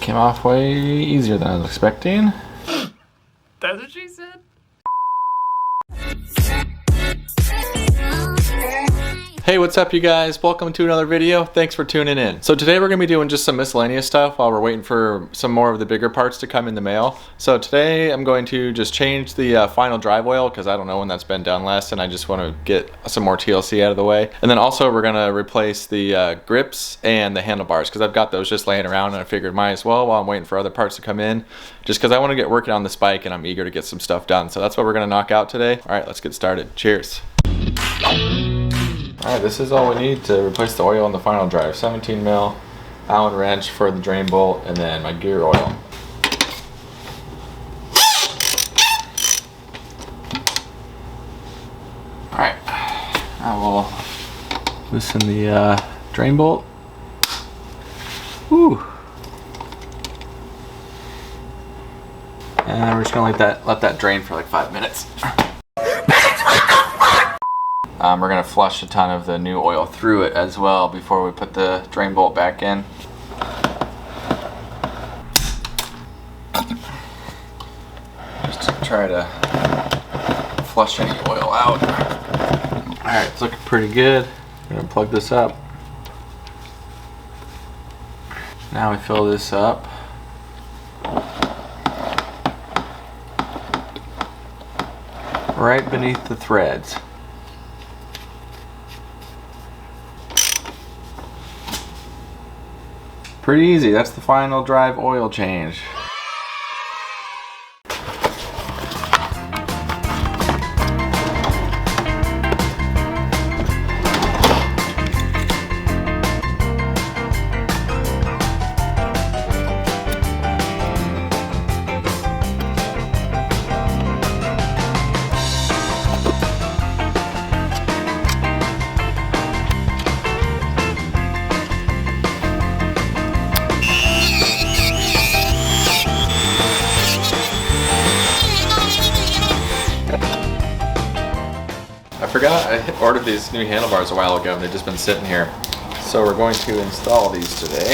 came off way easier than I was expecting. That's what she said. Hey, what's up you guys? Welcome to another video. Thanks for tuning in. So today we're going to be doing just some miscellaneous stuff while we're waiting for some more of the bigger parts to come in the mail. So today I'm going to just change the final drive oil because I don't know when that's been done last and I just want to get some more TLC out of the way. And then also we're going to replace the grips and the handlebars because I've got those just laying around and I figured might as well while I'm waiting for other parts to come in just because I want to get working on this bike and I'm eager to get some stuff done. So that's what we're going to knock out today. All right, let's get started. Cheers. Alright, this is all we need to replace the oil in the final drive. 17 mil Allen wrench for the drain bolt, and then my gear oil. Alright, I will loosen the drain bolt. Whew. And we're just gonna let that drain for like 5 minutes. We're going to flush a ton of the new oil through it as well before we put the drain bolt back in. Just to try to flush any oil out. Alright, it's looking pretty good. I'm going to plug this up. Now we fill this up. Right beneath the threads. Pretty easy, that's the final drive oil change. I forgot I ordered these new handlebars a while ago and they've just been sitting here. So we're going to install these today.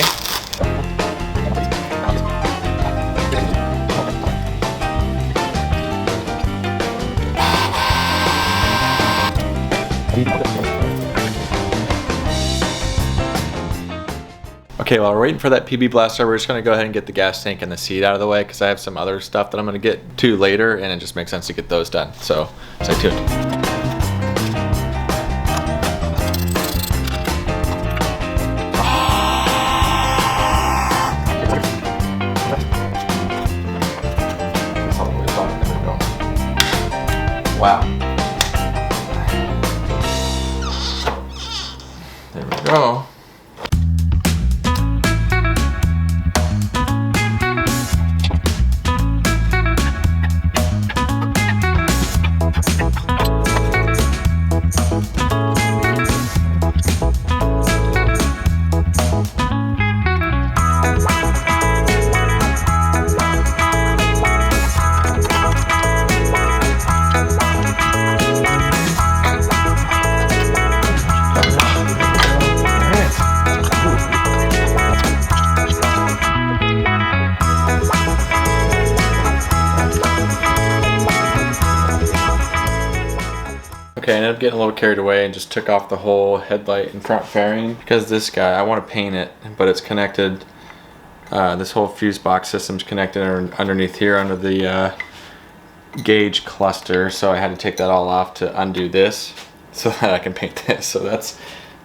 Okay, while we're waiting for that PB blaster, we're just going to go ahead and get the gas tank and the seat out of the way because I have some other stuff that I'm going to get to later and it just makes sense to get those done. So stay tuned. Wow. There we go. Okay, I ended up getting a little carried away and just took off the whole headlight and front fairing because this guy, I want to paint it, but it's connected, this whole fuse box system's connected underneath here under the gauge cluster, so I had to take that all off to undo this so that I can paint this. So that's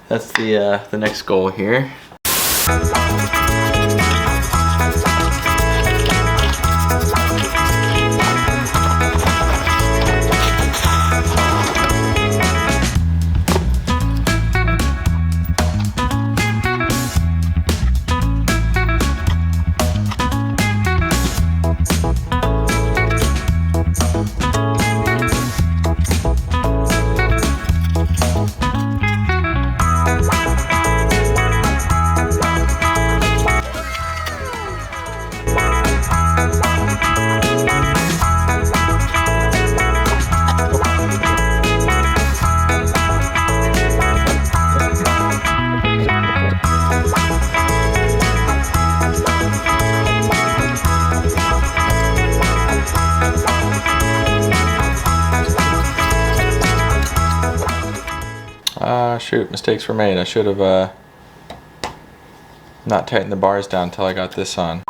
the next goal here. Shoot, mistakes were made. I should have not tightened the bars down until I got this on.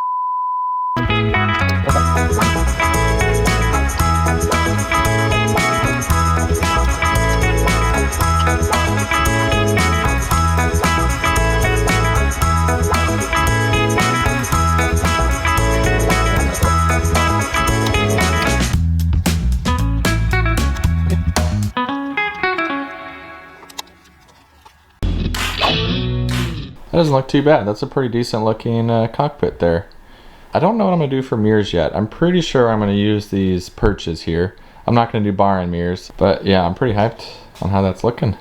That doesn't look too bad. That's a pretty decent looking cockpit there. I don't know what I'm going to do for mirrors yet. I'm pretty sure I'm going to use these perches here. I'm not going to do bar and mirrors, but yeah, I'm pretty hyped on how that's looking.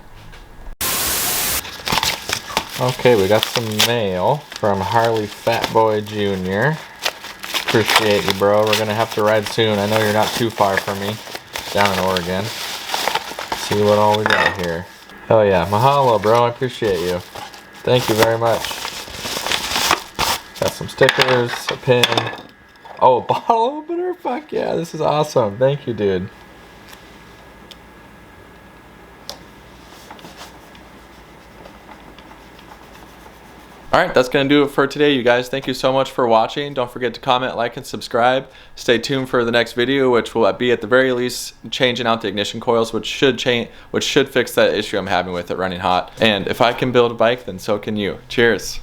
Okay, we got some mail from Harley Fatboy Jr. Appreciate you, bro. We're going to have to ride soon. I know you're not too far from me, down in Oregon. Let's see what all we got here. Hell yeah, mahalo, bro. I appreciate you. Thank you very much. Got some stickers, a pin. Oh, a bottle opener? Fuck yeah, this is awesome. Thank you, dude. Alright, that's going to do it for today, you guys. Thank you so much for watching. Don't forget to comment, like, and subscribe. Stay tuned for the next video, which will be at the very least changing out the ignition coils, which should fix that issue I'm having with it running hot. And if I can build a bike, then so can you. Cheers.